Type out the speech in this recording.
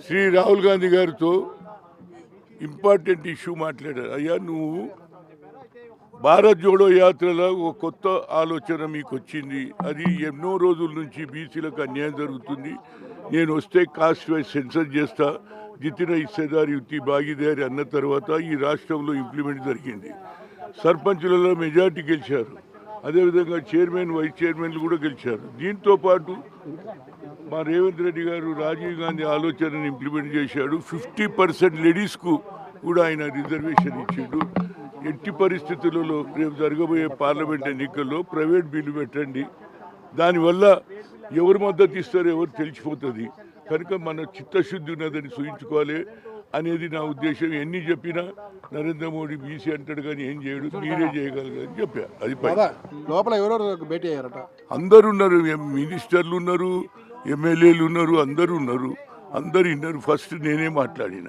శ్రీ రాహుల్ గాంధీ గారితో important issue మాట్లాడారు. అయ్యా, నువ్వు భారత్ జోడో యాత్రలో ఒక కొత్త ఆలోచన మీకు వచ్చింది. అది ఎన్నో రోజుల నుంచి బీసీలకు అన్యాయం జరుగుతుంది, నేను వస్తే కాస్ట్ వైజ్ సెన్సస్ చేస్తా, జితిన హిస్సేదారి యుక్తి భాగీదారి అన్న తర్వాత ఈ రాష్ట్రంలో ఇంప్లిమెంట్ జరిగింది. సర్పంచులలో మెజార్టీ గెలిచారు, అదేవిధంగా చైర్మన్ వైస్ చైర్మన్లు కూడా గెలిచారు. దీంతో పాటు మా రేవంత్ రెడ్డి గారు రాజీవ్ గాంధీ ఆలోచనను ఇంప్లిమెంట్ చేశాడు. 50% లేడీస్కు కూడా ఆయన రిజర్వేషన్ ఇచ్చాడు. ఎట్టి పరిస్థితులలో రేపు జరగబోయే పార్లమెంట్ ఎన్నికల్లో ప్రైవేట్ బిల్లు పెట్టండి, దానివల్ల ఎవరు మద్దతు ఇస్తారో ఎవరు తెలిసిపోతుంది. కనుక మన చిత్తశుద్ధి ఉన్నదని సూచించుకోవాలి అనేది నా ఉద్దేశం. ఎన్ని చెప్పినా నరేంద్ర మోడీ బీసీ అంటాడు కానీ ఏం చేయడు, మీరే చేయగలరు అని చెప్పా. అది లోపల ఎవరెవరు భేటీ అయ్యారట? అందరు ఉన్నారు, మినిస్టర్లు ఉన్నారు, ఎమ్మెల్యేలు ఉన్నారు, అందరూ ఉన్నారు, అందరు విన్నారు. ఫస్ట్ నేనే మాట్లాడిన.